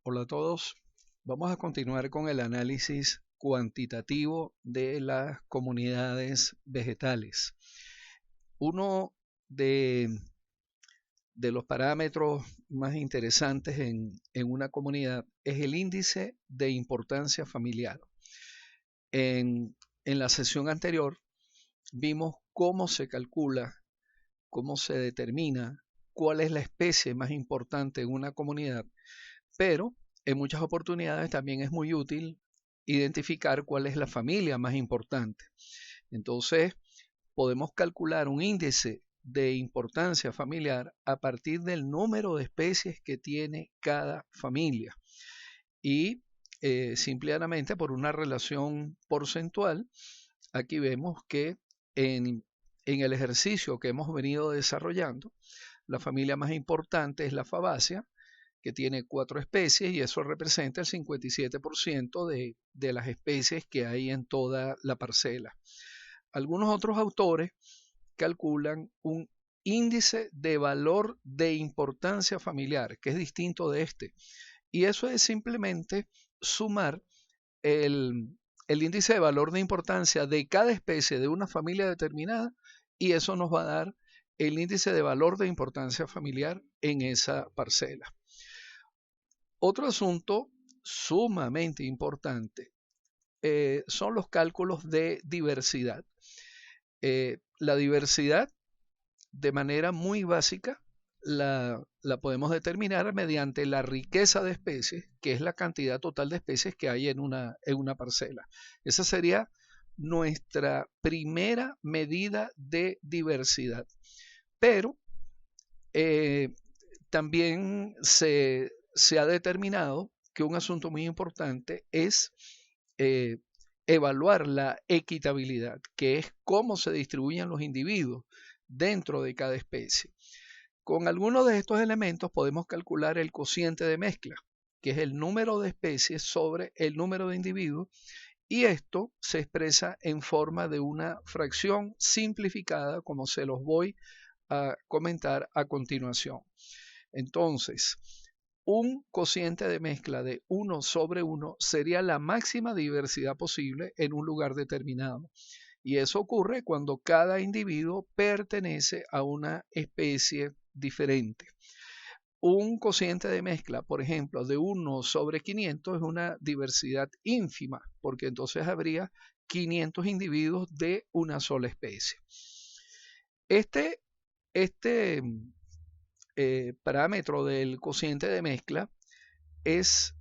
Hola a todos. Vamos a continuar con el análisis cuantitativo de las comunidades vegetales. Uno de, de los parámetros más interesantes en una comunidad es el índice de importancia familiar. En la sesión anterior vimos cómo se calcula, cómo se determina cuál es la especie más importante en una comunidad, pero en muchas oportunidades también es muy útil identificar cuál es la familia más importante. Entonces, podemos calcular un índice de importancia familiar a partir del número de especies que tiene cada familia. Y simplemente por una relación porcentual, aquí vemos que en el ejercicio que hemos venido desarrollando, la familia más importante es la Fabaceae, que tiene 4 especies y eso representa el 57% de las especies que hay en toda la parcela. Algunos otros autores calculan un índice de valor de importancia familiar, que es distinto de este. Y eso es simplemente sumar el índice de valor de importancia de cada especie de una familia determinada y eso nos va a dar el índice de valor de importancia familiar en esa parcela. Otro asunto sumamente importante son los cálculos de diversidad. La diversidad, de manera muy básica, la podemos determinar mediante la riqueza de especies, que es la cantidad total de especies que hay en una parcela. Esa sería nuestra primera medida de diversidad. Pero también se ha determinado que un asunto muy importante es eh, evaluar la equitabilidad, que es cómo se distribuyen los individuos dentro de cada especie. Con algunos de estos elementos podemos calcular el cociente de mezcla, que es el número de especies sobre el número de individuos, y esto se expresa en forma de una fracción simplificada, como se los voy a comentar a continuación. Entonces, un cociente de mezcla de 1 sobre 1 sería la máxima diversidad posible en un lugar determinado. Y eso ocurre cuando cada individuo pertenece a una especie diferente. Un cociente de mezcla, por ejemplo, de 1 sobre 500 es una diversidad ínfima, porque entonces habría 500 individuos de una sola especie. Este parámetro del cociente de mezcla es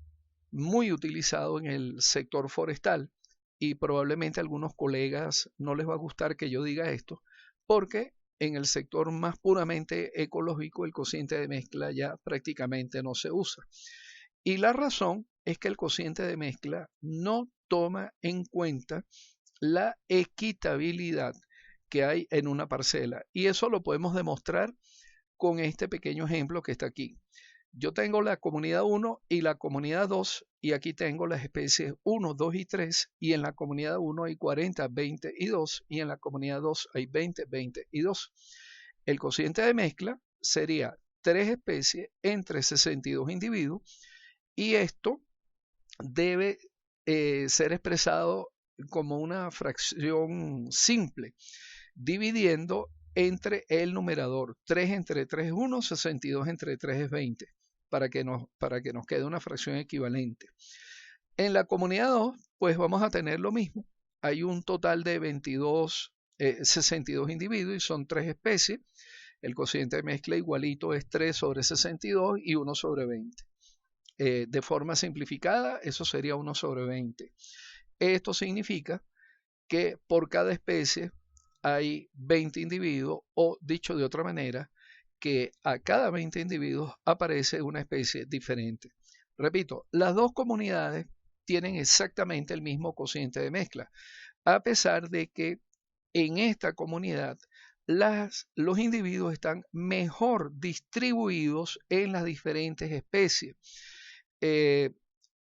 muy utilizado en el sector forestal y probablemente a algunos colegas no les va a gustar que yo diga esto, porque en el sector más puramente ecológico el cociente de mezcla ya prácticamente no se usa. Y la razón es que el cociente de mezcla no toma en cuenta la equitabilidad que hay en una parcela. Y eso lo podemos demostrar con este pequeño ejemplo que está aquí. Yo tengo la comunidad 1 y la comunidad 2 y aquí tengo las especies 1, 2 y 3 y en la comunidad 1 hay 40, 20 y 2 y en la comunidad 2 hay 20, 20 y 2. El cociente de mezcla sería 3 especies entre 62 individuos y esto debe ser expresado como una fracción simple, dividiendo entre el numerador. 3 entre 3 es 1, 62 entre 3 es 20, para que nos quede una fracción equivalente. En la comunidad 2, pues vamos a tener lo mismo. Hay un total de 62 individuos y son 3 especies. El cociente de mezcla igualito es 3 sobre 62 y 1 sobre 20. De forma simplificada, eso sería 1 sobre 20. Esto significa que por cada especie hay 20 individuos o dicho de otra manera, que a cada 20 individuos aparece una especie diferente. Repito, las dos comunidades tienen exactamente el mismo cociente de mezcla, a pesar de que en esta comunidad los individuos están mejor distribuidos en las diferentes especies.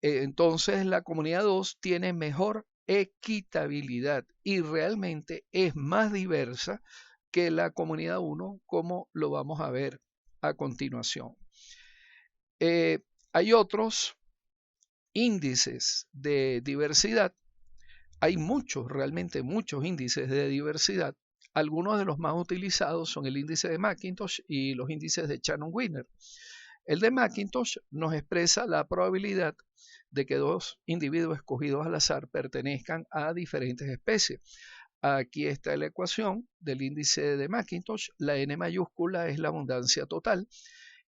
Entonces la comunidad 2 tiene mejor equitabilidad y realmente es más diversa que la comunidad 1, como lo vamos a ver a continuación. Hay otros índices de diversidad, hay muchos, realmente muchos índices de diversidad. Algunos de los más utilizados son el índice de McIntosh y los índices de Shannon-Wiener. El de McIntosh nos expresa la probabilidad de que dos individuos escogidos al azar pertenezcan a diferentes especies. Aquí está la ecuación del índice de McIntosh. La N mayúscula es la abundancia total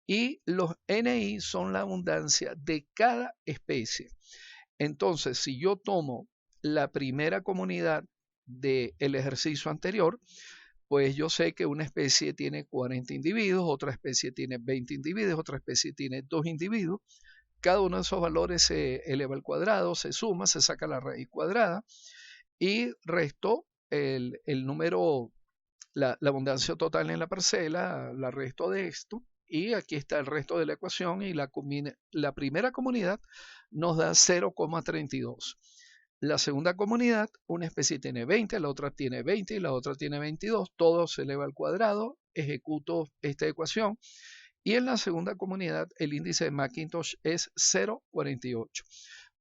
y los NI son la abundancia de cada especie. Entonces, si yo tomo la primera comunidad del ejercicio anterior, pues yo sé que una especie tiene 40 individuos, otra especie tiene 20 individuos, otra especie tiene 2 individuos. Cada uno de esos valores se eleva al cuadrado, se suma, se saca la raíz cuadrada y resto el número, la abundancia total en la parcela, la resto de esto. Y aquí está el resto de la ecuación y la primera comunidad nos da 0,32. La segunda comunidad, una especie tiene 20, la otra tiene 20 y la otra tiene 22. Todo se eleva al cuadrado. Ejecuto esta ecuación. Y en la segunda comunidad, el índice de McIntosh es 0,48.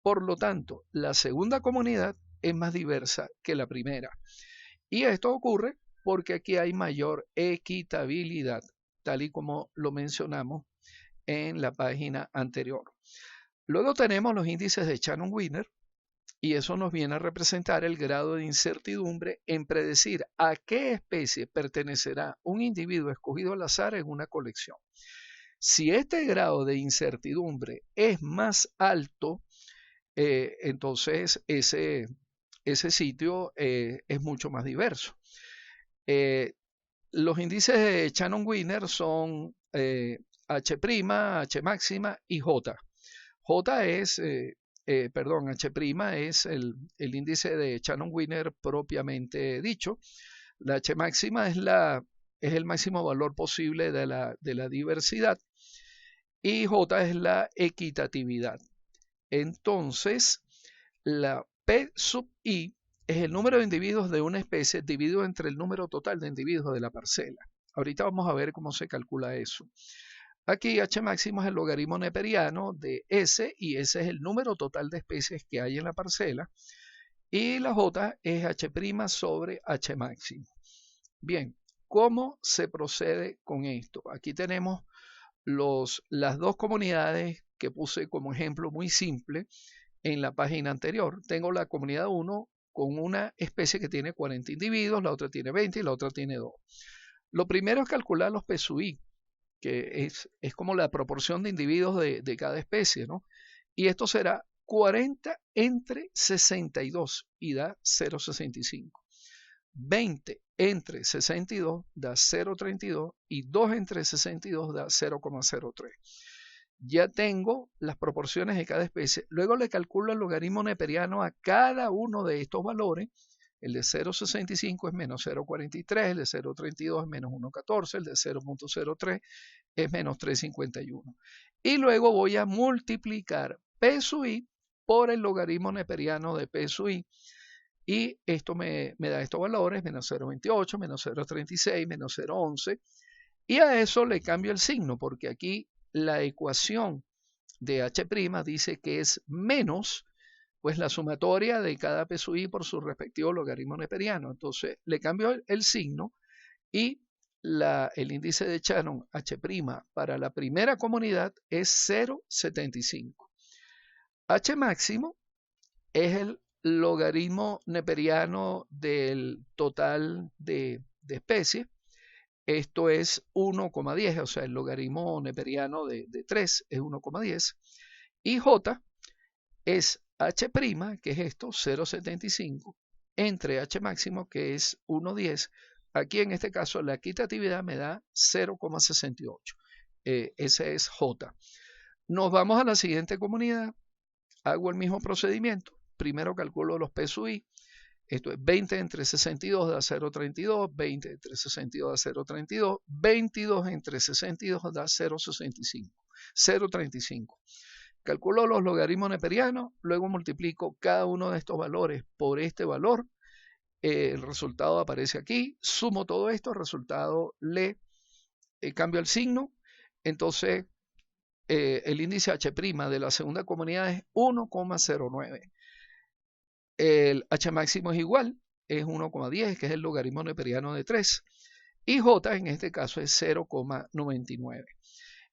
Por lo tanto, la segunda comunidad es más diversa que la primera. Y esto ocurre porque aquí hay mayor equitabilidad, tal y como lo mencionamos en la página anterior. Luego tenemos los índices de Shannon-Wiener y eso nos viene a representar el grado de incertidumbre en predecir a qué especie pertenecerá un individuo escogido al azar en una colección. Si este grado de incertidumbre es más alto, entonces ese sitio es mucho más diverso. Los índices de Shannon-Wiener son H', H máxima y J. H' es el índice de Shannon-Wiener propiamente dicho. La H máxima es el máximo valor posible de la diversidad y J es la equitatividad. Entonces, la P sub I es el número de individuos de una especie dividido entre el número total de individuos de la parcela. Ahorita vamos a ver cómo se calcula eso. Aquí H máximo es el logaritmo neperiano de S y ese es el número total de especies que hay en la parcela. Y la J es H' sobre H máximo. Bien, ¿cómo se procede con esto? Aquí tenemos las dos comunidades que puse como ejemplo muy simple en la página anterior. Tengo la comunidad 1 con una especie que tiene 40 individuos, la otra tiene 20 y la otra tiene 2. Lo primero es calcular los P sub I, que es como la proporción de individuos de cada especie, ¿no? Y esto será 40 entre 62 y da 0,65. 20 entre 62 da 0,32 y 2 entre 62 da 0,03. Ya tengo las proporciones de cada especie. Luego le calculo el logaritmo neperiano a cada uno de estos valores. El de 0,65 es menos 0,43, el de 0,32 es menos 1,14, el de 0,03 es menos 3,51. Y luego voy a multiplicar P sub I por el logaritmo neperiano de P sub I. Y esto me da estos valores, menos 0,28, menos 0,36, menos 0,11. Y a eso le cambio el signo, porque aquí la ecuación de H' dice que es menos pues la sumatoria de cada P sub I por su respectivo logaritmo neperiano. Entonces le cambio el signo y el índice de Shannon H' para la primera comunidad es 0,75. H máximo es el logaritmo neperiano del total de especies. Esto es 1,10, o sea, el logaritmo neperiano de 3 es 1,10. Y J es H', que es esto, 0,75, entre H máximo, que es 1,10. Aquí en este caso la equitatividad me da 0,68. Ese es J. Nos vamos a la siguiente comunidad. Hago el mismo procedimiento. Primero calculo los P sub I. Esto es 20 entre 62 da 0,32, 20 entre 62 da 0,32, 22 entre 62 da 0,35. Calculo los logaritmos neperianos, luego multiplico cada uno de estos valores por este valor. El resultado aparece aquí. Sumo todo esto, el resultado cambio el signo. Entonces el índice H' de la segunda comunidad es 1,09. El H máximo es igual, es 1,10, que es el logaritmo neperiano de 3. Y J en este caso es 0,99.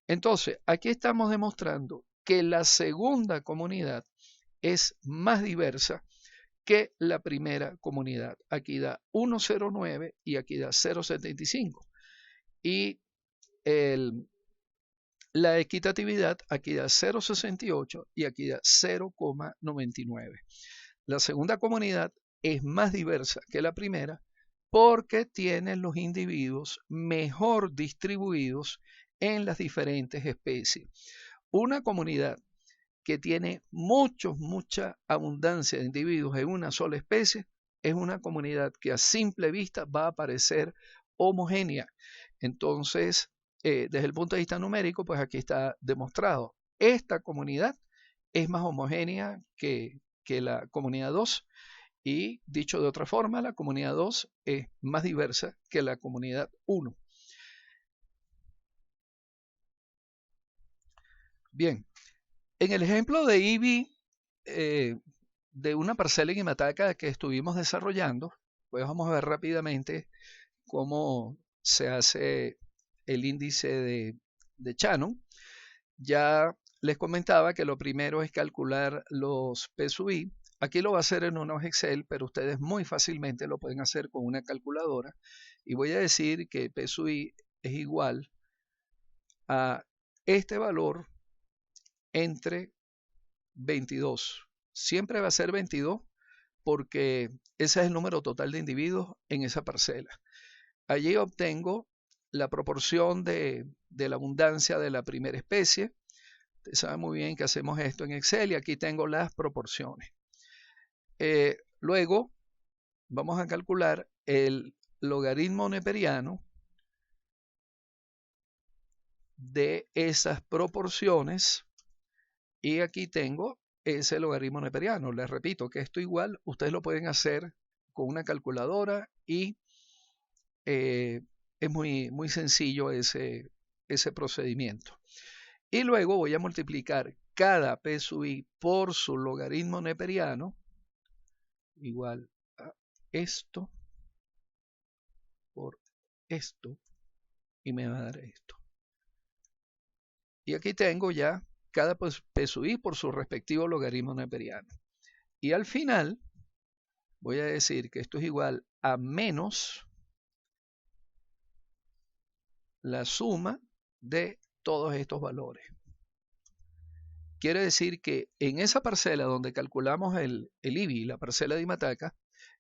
Entonces, aquí estamos demostrando que la segunda comunidad es más diversa que la primera comunidad. Aquí da 1,09 y aquí da 0,75. Y la equitatividad aquí da 0,68 y aquí da 0,99. La segunda comunidad es más diversa que la primera porque tiene los individuos mejor distribuidos en las diferentes especies. Una comunidad que tiene mucha abundancia de individuos en una sola especie es una comunidad que a simple vista va a parecer homogénea. Entonces, desde el punto de vista numérico, pues aquí está demostrado. Esta comunidad es más homogénea que la comunidad 2 y, dicho de otra forma, la comunidad 2 es más diversa que la comunidad 1. Bien, en el ejemplo de IBI, de una parcela en Imataca que estuvimos desarrollando, pues vamos a ver rápidamente cómo se hace el índice de Shannon. Ya les comentaba que lo primero es calcular los P sub I. Aquí lo va a hacer en unos Excel, pero ustedes muy fácilmente lo pueden hacer con una calculadora. Y voy a decir que P sub I es igual a este valor entre 22. Siempre va a ser 22 porque ese es el número total de individuos en esa parcela. Allí obtengo la proporción de la abundancia de la primera especie. Ustedes saben muy bien que hacemos esto en Excel y aquí tengo las proporciones. Luego vamos a calcular el logaritmo neperiano de esas proporciones y aquí tengo ese logaritmo neperiano. Les repito que esto igual ustedes lo pueden hacer con una calculadora y es muy sencillo ese procedimiento. Y luego voy a multiplicar cada P sub I por su logaritmo neperiano igual a esto por esto y me va a dar esto. Y aquí tengo ya cada P sub I por su respectivo logaritmo neperiano. Y al final voy a decir que esto es igual a menos la suma de todos estos valores. Quiere decir que en esa parcela donde calculamos el IBI, la parcela de Imataca,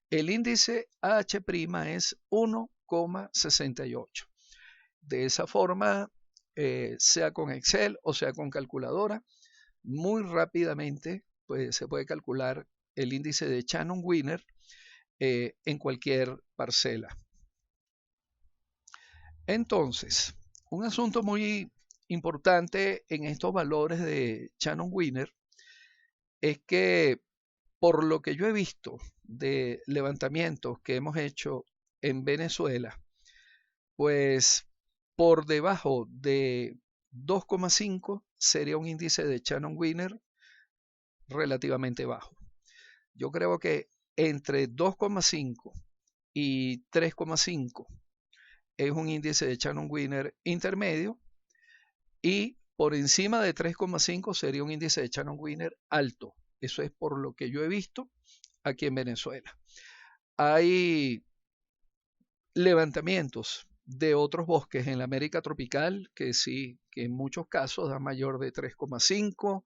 el índice H' es 1,68. De esa forma, sea con Excel o sea con calculadora, muy rápidamente pues, se puede calcular el índice de Shannon-Wiener en cualquier parcela. Entonces, un asunto muy importante en estos valores de Shannon-Wiener es que por lo que yo he visto de levantamientos que hemos hecho en Venezuela, pues por debajo de 2,5 sería un índice de Shannon-Wiener relativamente bajo. Yo creo que entre 2,5 y 3,5 es un índice de Shannon-Wiener intermedio y por encima de 3,5 sería un índice de Shannon-Wiener alto. Eso es por lo que yo he visto aquí en Venezuela. Hay levantamientos de otros bosques en la América tropical que sí, que en muchos casos da mayor de 3,5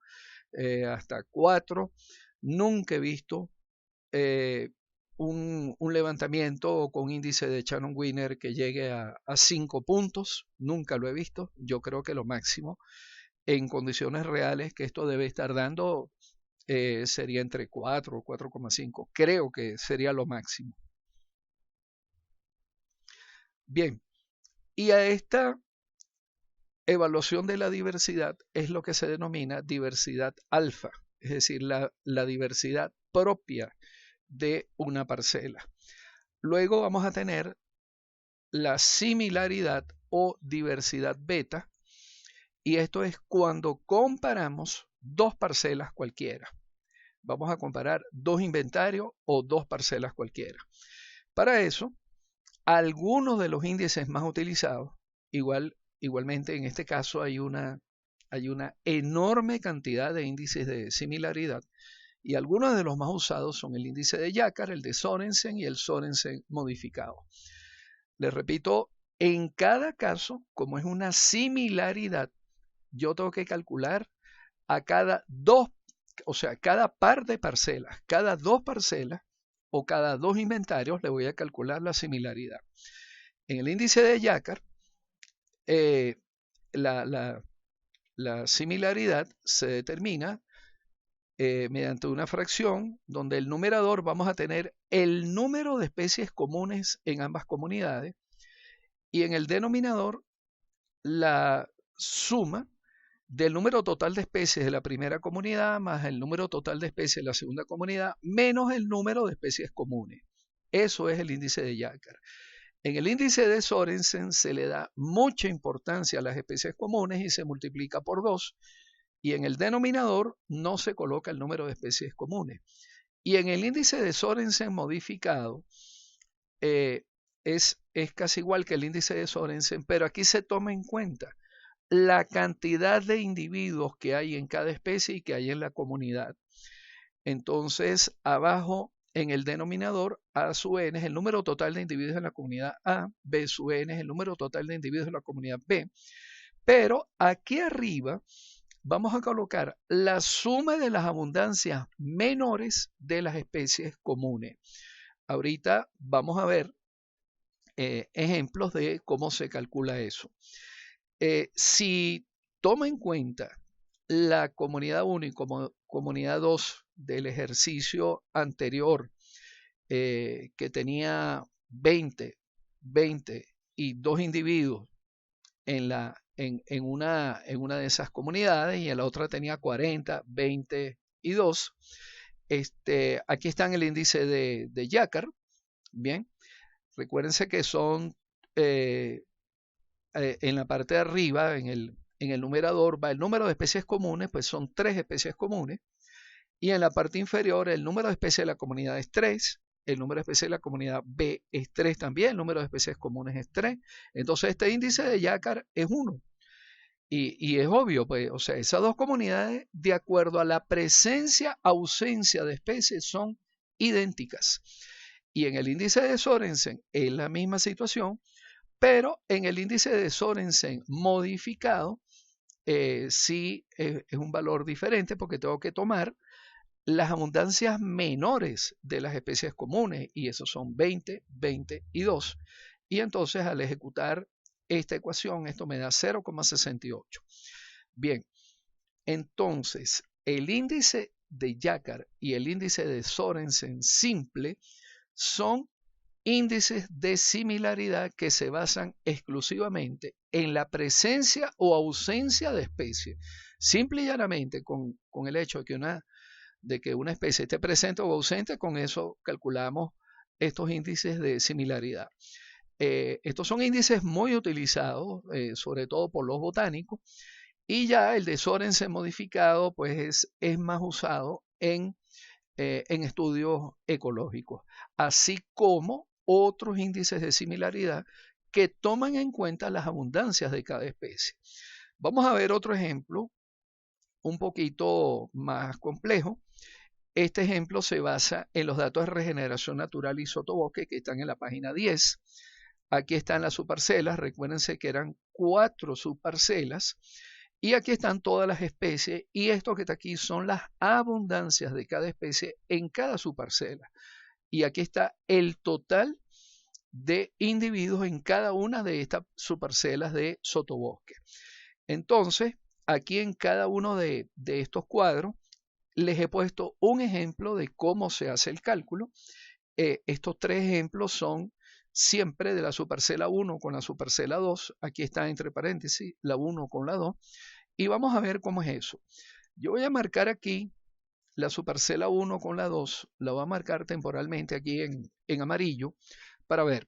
hasta 4. Nunca he visto un levantamiento con índice de Shannon-Wiener que llegue a 5 puntos. Nunca lo he visto. Yo creo que lo máximo en condiciones reales que esto debe estar dando sería entre 4 o 4,5. Creo que sería lo máximo. Bien, y a esta evaluación de la diversidad es lo que se denomina diversidad alfa, es decir, la diversidad propia de una parcela. Luego vamos a tener la similaridad o diversidad beta Y esto es cuando comparamos dos parcelas cualquiera. Vamos a comparar dos inventarios o dos parcelas cualquiera. Para eso, algunos de los índices más utilizados, igualmente en este caso hay una enorme cantidad de índices de similaridad, y algunos de los más usados son el índice de Jacquard, el de Sorensen y el Sorensen modificado. Les repito, en cada caso, como es una similaridad, yo tengo que calcular a cada cada par de parcelas, cada dos parcelas o cada dos inventarios le voy a calcular la similaridad. En el índice de Jacquard, la similaridad se determina mediante una fracción donde el numerador vamos a tener el número de especies comunes en ambas comunidades y en el denominador la suma del número total de especies de la primera comunidad más el número total de especies de la segunda comunidad menos el número de especies comunes. Eso es el índice de Jacquard. En el índice de Sorensen se le da mucha importancia a las especies comunes y se multiplica por 2. Y en el denominador no se coloca el número de especies comunes. Y en el índice de Sorensen modificado es casi igual que el índice de Sorensen, pero aquí se toma en cuenta la cantidad de individuos que hay en cada especie y que hay en la comunidad. Entonces, abajo en el denominador, A sub n es el número total de individuos en la comunidad A, B sub n es el número total de individuos en la comunidad B, pero aquí arriba vamos a colocar la suma de las abundancias menores de las especies comunes. Ahorita vamos a ver ejemplos de cómo se calcula eso. Si toma en cuenta la comunidad 1 y comunidad 2 del ejercicio anterior, que tenía 20 y 2 individuos en una de esas comunidades y en la otra tenía 40, 20 y 2. Aquí está el índice de Jacquard. Bien, recuérdense que son en la parte de arriba, en el numerador, va el número de especies comunes, pues son 3 especies comunes. Y en la parte inferior, el número de especies de la comunidad es 3. El número de especies de la comunidad B es 3 también. El número de especies comunes es 3. Entonces, este índice de Jacquard es 1. Y es obvio, pues, o sea, esas dos comunidades, de acuerdo a la presencia, ausencia de especies, son idénticas. Y en el índice de Sorensen es la misma situación, pero en el índice de Sorensen modificado, sí es un valor diferente porque tengo que tomar las abundancias menores de las especies comunes, y esos son 20, 20 y 2. Y entonces al ejecutar esta ecuación, esto me da 0,68. Bien, entonces el índice de Jacquard y el índice de Sorensen simple son índices de similaridad que se basan exclusivamente en la presencia o ausencia de especies. Simple y llanamente con el hecho de que una especie esté presente o ausente, con eso calculamos estos índices de similaridad. Estos son índices muy utilizados, sobre todo por los botánicos, y ya el de Sorensen modificado pues es más usado en estudios ecológicos, así como otros índices de similaridad que toman en cuenta las abundancias de cada especie. Vamos a ver otro ejemplo un poquito más complejo. Este ejemplo se basa en los datos de regeneración natural y sotobosque que están en la página 10. Aquí están las subparcelas, recuérdense que eran 4 subparcelas, y aquí están todas las especies, y esto que está aquí son las abundancias de cada especie en cada subparcela. Y aquí está el total de individuos en cada una de estas subparcelas de sotobosque. Entonces, aquí en cada uno de estos cuadros les he puesto un ejemplo de cómo se hace el cálculo. Estos 3 ejemplos son siempre de la subparcela 1 con la subparcela 2. Aquí está entre paréntesis la 1 con la 2. Y vamos a ver cómo es eso. Yo voy a marcar aquí la subparcela 1 con la 2. La voy a marcar temporalmente aquí en amarillo para ver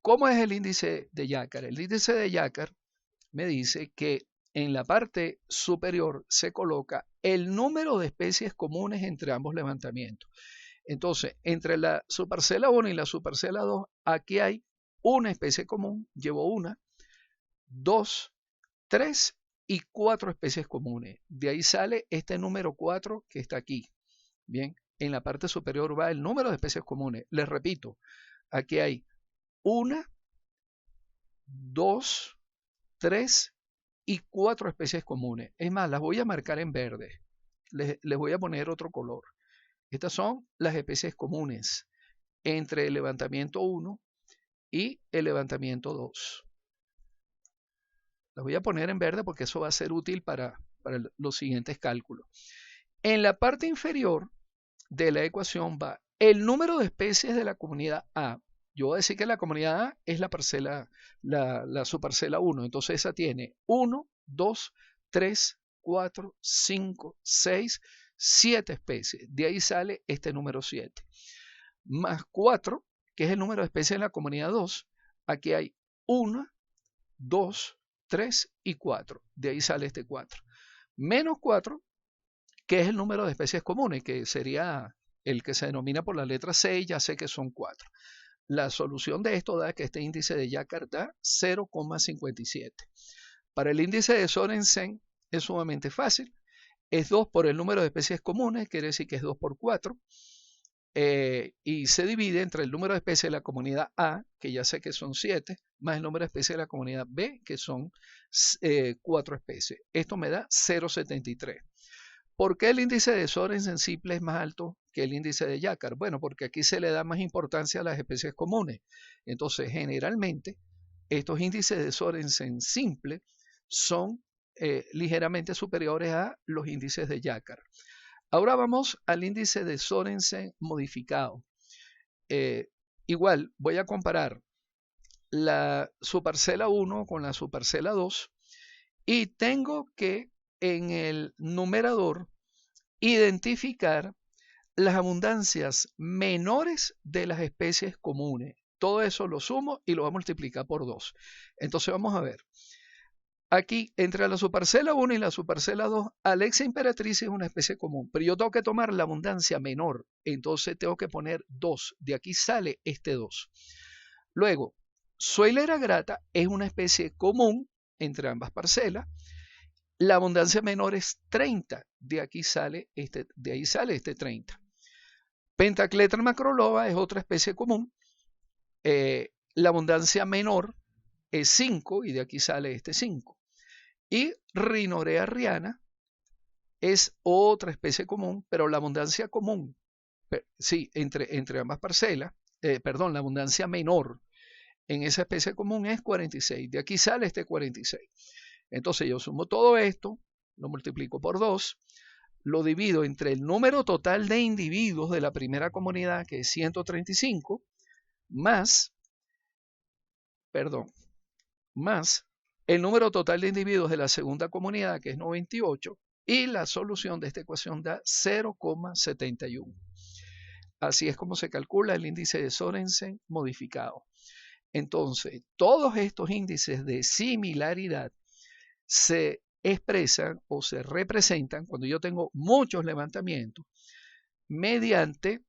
cómo es el índice de Jacquard. El índice de Jacquard me dice que en la parte superior se coloca el número de especies comunes entre ambos levantamientos. Entonces, entre la subparcela 1 y la subparcela 2, aquí hay una especie común, llevo 1, 2, 3 y 4 especies comunes. De ahí sale este número 4 que está aquí. Bien, en la parte superior va el número de especies comunes. Les repito, aquí hay 1, 2, 3 y 4 especies comunes. Es más, las voy a marcar en verde. Les voy a poner otro color. Estas son las especies comunes entre el levantamiento 1 y el levantamiento 2. Las voy a poner en verde porque eso va a ser útil para los siguientes cálculos. En la parte inferior de la ecuación va el número de especies de la comunidad A. Yo voy a decir que la comunidad A es la parcela, la subparcela 1. Entonces esa tiene 1, 2, 3, 4, 5, 6, 7 especies. De ahí sale este número 7. Más 4, que es el número de especies en la comunidad 2. Aquí hay 1, 2, 3 y 4. De ahí sale este 4. Menos 4, que es el número de especies comunes, que sería el que se denomina por la letra 6, ya sé que son 4. La solución de esto da que este índice de Jacquard da 0,57. Para el índice de Sorensen es sumamente fácil. Es 2 por el número de especies comunes, quiere decir que es 2 por 4. Y se divide entre el número de especies de la comunidad A, que ya sé que son 7, más el número de especies de la comunidad B, que son 4 especies. Esto me da 0,73. ¿Por qué el índice de Sorensen simple es más alto que el índice de Jacquard? Bueno, porque aquí se le da más importancia a las especies comunes. Entonces, generalmente, estos índices de Sorensen simple son ligeramente superiores a los índices de Jacquard. Ahora vamos al índice de Sorensen modificado. Igual, voy a comparar la subparcela 1 con la subparcela 2 y tengo que en el numerador identificar las abundancias menores de las especies comunes. Todo eso lo sumo y lo voy a multiplicar por 2. Entonces vamos a ver. Aquí, entre la subparcela 1 y la subparcela 2, Alexia imperatriz es una especie común, pero yo tengo que tomar la abundancia menor, entonces tengo que poner 2. De aquí sale este 2. Luego, Zoilera grata es una especie común entre ambas parcelas. La abundancia menor es 30. De ahí sale este 30. Pentacletra macroloba es otra especie común. La abundancia menor es 5 y de aquí sale este 5. Y Rhinorea riana es otra especie común, pero la abundancia común, sí, entre ambas parcelas, la abundancia menor en esa especie común es 46. De aquí sale este 46. Entonces yo sumo todo esto, lo multiplico por 2, lo divido entre el número total de individuos de la primera comunidad, que es 135, más el número total de individuos de la segunda comunidad, que es 98, y la solución de esta ecuación da 0,71. Así es como se calcula el índice de Sorensen modificado. Entonces, todos estos índices de similaridad se expresan o se representan cuando yo tengo muchos levantamientos mediante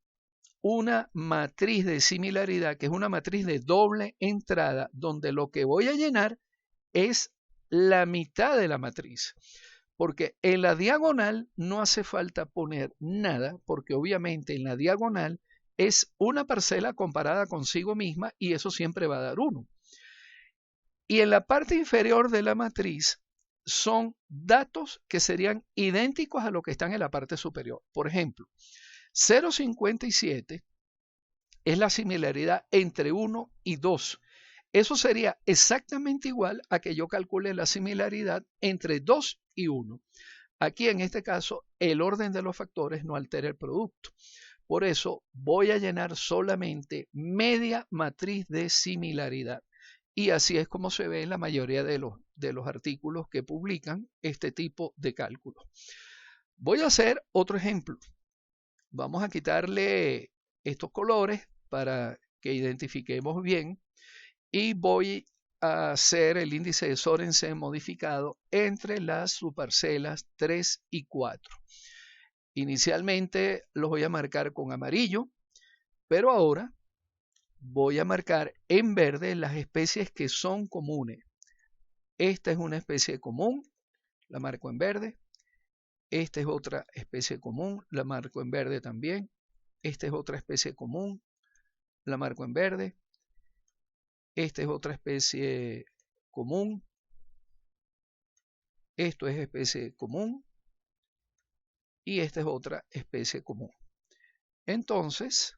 una matriz de similaridad, que es una matriz de doble entrada, donde lo que voy a llenar es la mitad de la matriz. Porque en la diagonal no hace falta poner nada, porque obviamente en la diagonal es una parcela comparada consigo misma y eso siempre va a dar 1. Y en la parte inferior de la matriz son datos que serían idénticos a lo que están en la parte superior. Por ejemplo, 0,57 es la similaridad entre 1 y 2. Eso sería exactamente igual a que yo calcule la similaridad entre 2 y 1. Aquí en este caso el orden de los factores no altera el producto. Por eso voy a llenar solamente media matriz de similaridad. Y así es como se ve en la mayoría de los artículos que publican este tipo de cálculo. Voy a hacer otro ejemplo. Vamos a quitarle estos colores para que identifiquemos bien. Y voy a hacer el índice de Sorensen modificado entre las subparcelas 3 y 4. Inicialmente los voy a marcar con amarillo, pero ahora voy a marcar en verde las especies que son comunes. Esta es una especie común, la marco en verde. Esta es otra especie común, la marco en verde también. Esta es otra especie común, la marco en verde. Esta es otra especie común. Esto es especie común. Y esta es otra especie común. Entonces,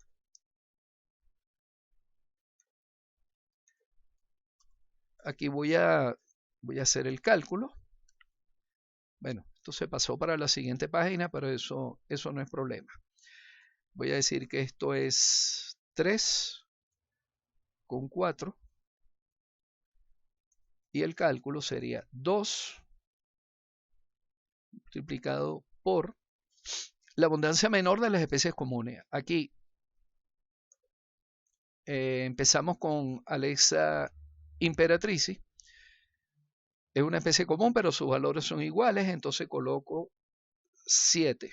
aquí voy a hacer el cálculo. Bueno, esto se pasó para la siguiente página, pero eso no es problema. Voy a decir que esto es 3 con 4. Y el cálculo sería 2 multiplicado por la abundancia menor de las especies comunes. Aquí empezamos con Alexa imperatricis. Es una especie común, pero sus valores son iguales, entonces coloco 7.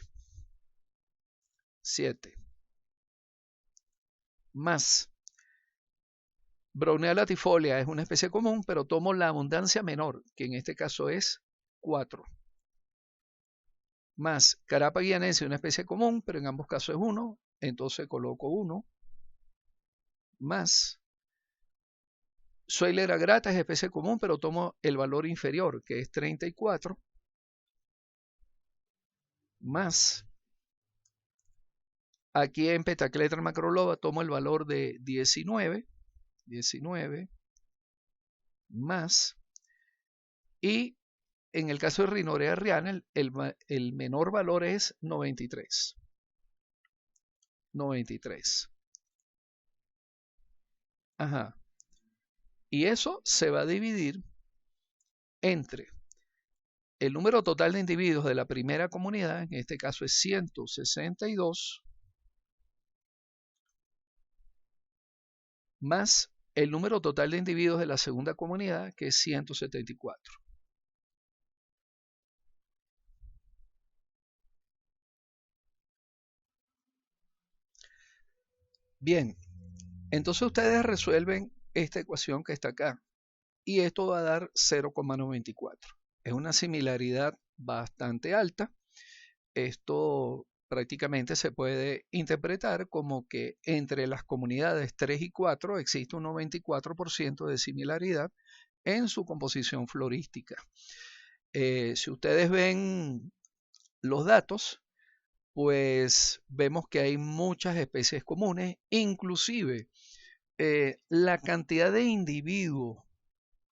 7. Más Brownea latifolia es una especie común, pero tomo la abundancia menor, que en este caso es 4. Más Carapa guianense, una especie común, pero en ambos casos es 1, entonces coloco 1. Más Zoilera grata es especie común, pero tomo el valor inferior, que es 34. Más aquí en Petacletra macroloba tomo el valor de 19. 19 más, y en el caso de Rhinorea riana el menor valor es 93. 93. Ajá. Y eso se va a dividir entre el número total de individuos de la primera comunidad, en este caso es 162, más el número total de individuos de la segunda comunidad, que es 174. Bien, entonces ustedes resuelven esta ecuación que está acá y esto va a dar 0,94. Es una similaridad bastante alta. Esto prácticamente se puede interpretar como que entre las comunidades 3 y 4 existe un 94% de similaridad en su composición florística. Si ustedes ven los datos, pues vemos que hay muchas especies comunes, inclusive la cantidad de individuos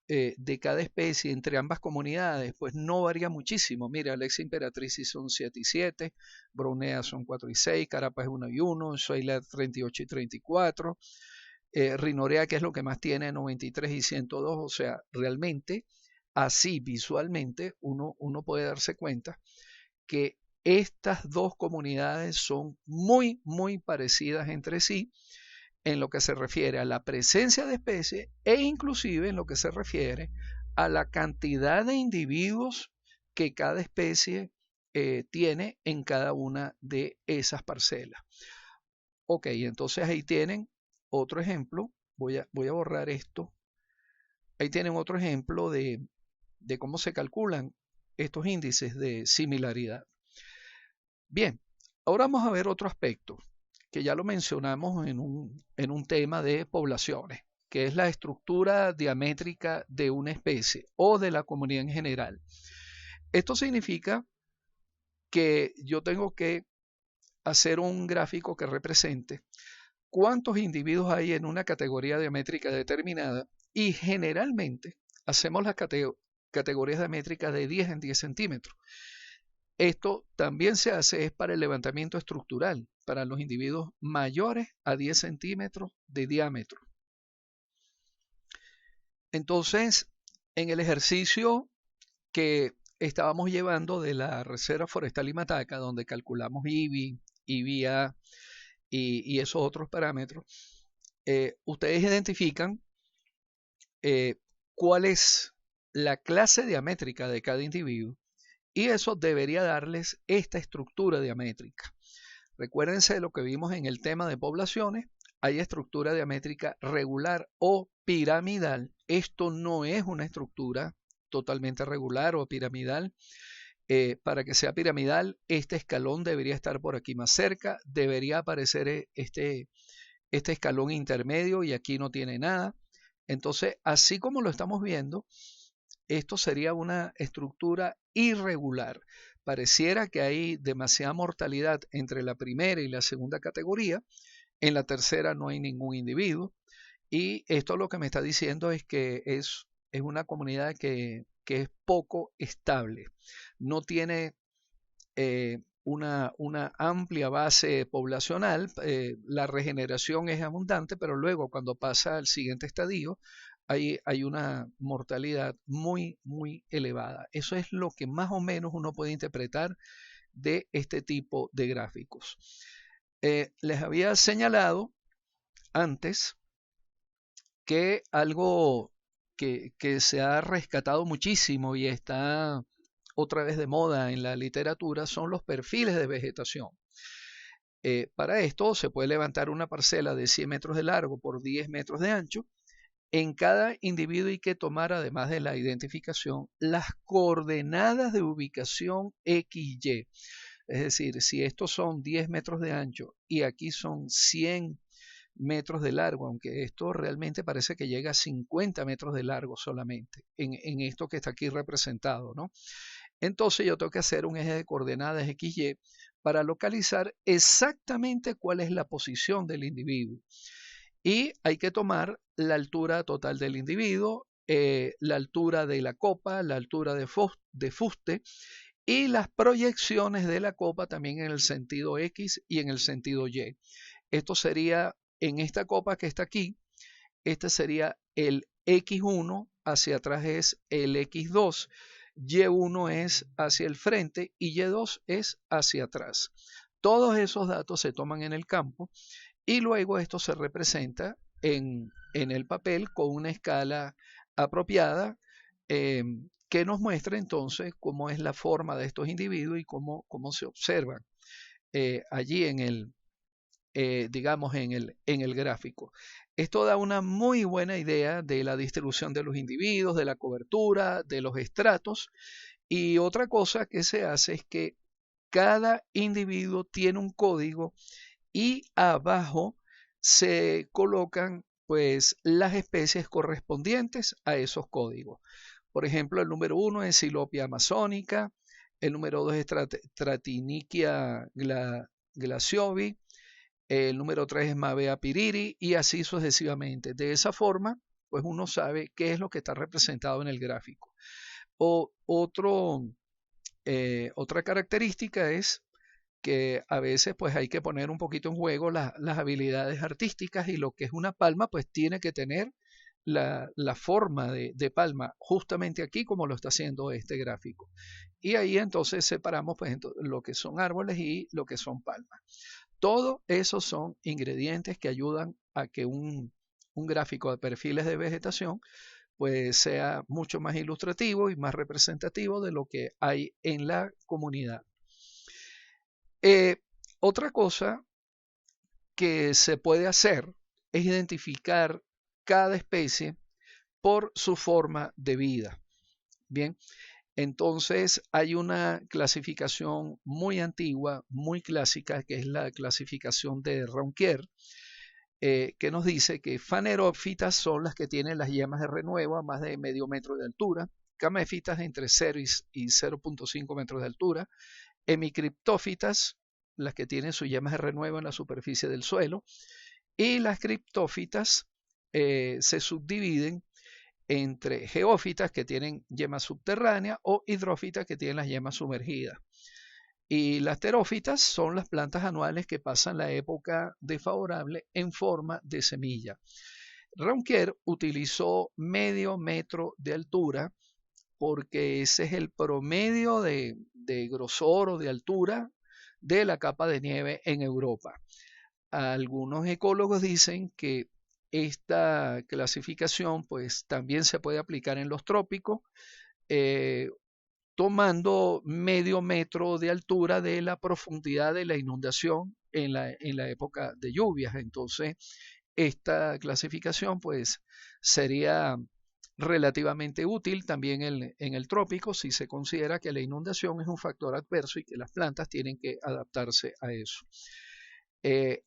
de cada especie entre ambas comunidades, pues no varía muchísimo. Mira, Alexa imperatricis son 7 y 7, Brownea son 4 y 6, Carapa es 1 y 1, Zoila 38 y 34, Rhinorea, que es lo que más tiene, 93 y 102, o sea, realmente, así visualmente, uno puede darse cuenta que estas dos comunidades son muy, muy parecidas entre sí en lo que se refiere a la presencia de especies e inclusive en lo que se refiere a la cantidad de individuos que cada especie tiene en cada una de esas parcelas. Ok, entonces ahí tienen otro ejemplo. Voy a borrar esto. Ahí tienen otro ejemplo de cómo se calculan estos índices de similaridad. Bien, ahora vamos a ver otro aspecto que ya lo mencionamos en un tema de poblaciones, que es la estructura diamétrica de una especie o de la comunidad en general. Esto significa que yo tengo que hacer un gráfico que represente cuántos individuos hay en una categoría diamétrica determinada y generalmente hacemos las categorías diamétricas de 10 en 10 centímetros. Esto también se hace es para el levantamiento estructural, para los individuos mayores a 10 centímetros de diámetro. Entonces, en el ejercicio que estábamos llevando de la Reserva Forestal Imataca, donde calculamos IBI, IBIA y esos otros parámetros, ustedes identifican cuál es la clase diamétrica de cada individuo y eso debería darles esta estructura diamétrica. Recuérdense de lo que vimos en el tema de poblaciones. Hay estructura diamétrica regular o piramidal. Esto no es una estructura totalmente regular o piramidal. Para que sea piramidal, este escalón debería estar por aquí más cerca. Debería aparecer este escalón intermedio y aquí no tiene nada. Entonces, así como lo estamos viendo, esto sería una estructura irregular. Pareciera que hay demasiada mortalidad entre la primera y la segunda categoría. En la tercera no hay ningún individuo. Y esto lo que me está diciendo es que es una comunidad que es poco estable. No tiene una amplia base poblacional. La regeneración es abundante, pero luego cuando pasa al siguiente estadio, hay una mortalidad muy, muy elevada. Eso es lo que más o menos uno puede interpretar de este tipo de gráficos. Les había señalado antes que algo que se ha rescatado muchísimo y está otra vez de moda en la literatura son los perfiles de vegetación. Para esto se puede levantar una parcela de 100 metros de largo por 10 metros de ancho. En cada individuo hay que tomar, además de la identificación, las coordenadas de ubicación XY. Es decir, si estos son 10 metros de ancho y aquí son 100 metros de largo, aunque esto realmente parece que llega a 50 metros de largo solamente en esto que está aquí representado, ¿no? Entonces yo tengo que hacer un eje de coordenadas XY para localizar exactamente cuál es la posición del individuo. Y hay que tomar la altura total del individuo, la altura de la copa, la altura de fuste y las proyecciones de la copa también en el sentido X y en el sentido Y. Esto sería en esta copa que está aquí, este sería el X1, hacia atrás es el X2, Y1 es hacia el frente y Y2 es hacia atrás. Todos esos datos se toman en el campo y luego esto se representa en el papel con una escala apropiada que nos muestra entonces cómo es la forma de estos individuos y cómo se observan allí en el, digamos, en el gráfico. Esto da una muy buena idea de la distribución de los individuos, de la cobertura, de los estratos. Y otra cosa que se hace es que cada individuo tiene un código y abajo se colocan pues las especies correspondientes a esos códigos. Por ejemplo, el número 1 es Silopia amazónica, el número 2 es Tratiniquia glaciovi, el número 3 es Mavea piriri y así sucesivamente. De esa forma, pues uno sabe qué es lo que está representado en el gráfico. Otra característica es que a veces pues hay que poner un poquito en juego las habilidades artísticas y lo que es una palma pues tiene que tener la forma de palma justamente aquí como lo está haciendo este gráfico. Y ahí entonces separamos pues lo que son árboles y lo que son palmas. Todos esos son ingredientes que ayudan a que un gráfico de perfiles de vegetación pues sea mucho más ilustrativo y más representativo de lo que hay en la comunidad. Otra cosa que se puede hacer es identificar cada especie por su forma de vida. Bien, entonces hay una clasificación muy antigua, muy clásica, que es la clasificación de Ronquier, que nos dice que fanerófitas son las que tienen las yemas de renuevo a más de medio metro de altura, caméfitas entre 0 y 0.5 metros de altura, hemicriptófitas, las que tienen sus yemas de renuevo en la superficie del suelo, y las criptófitas se subdividen entre geófitas que tienen yemas subterráneas o hidrófitas que tienen las yemas sumergidas. Y las terófitas son las plantas anuales que pasan la época desfavorable en forma de semilla. Ronquier utilizó medio metro de altura porque ese es el promedio de grosor o de altura de la capa de nieve en Europa. Algunos ecólogos dicen que esta clasificación pues también se puede aplicar en los trópicos, eh, tomando medio metro de altura de la profundidad de la inundación en la época de lluvias. Entonces, esta clasificación pues sería relativamente útil también en el trópico si se considera que la inundación es un factor adverso y que las plantas tienen que adaptarse a eso.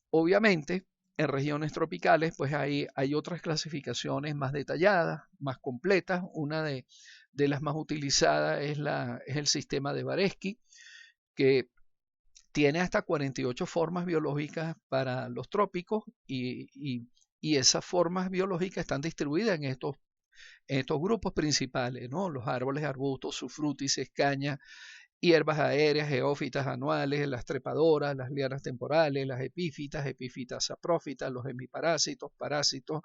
Obviamente, en regiones tropicales, pues hay otras clasificaciones más detalladas, más completas. Una de las más utilizadas es el sistema de Varesky, que tiene hasta 48 formas biológicas para los trópicos y esas formas biológicas están distribuidas en estos grupos principales, ¿no? Los árboles, arbustos, sufrútices, cañas, hierbas aéreas, geófitas anuales, las trepadoras, las lianas temporales, las epífitas, epífitas saprófitas, los hemiparásitos, parásitos,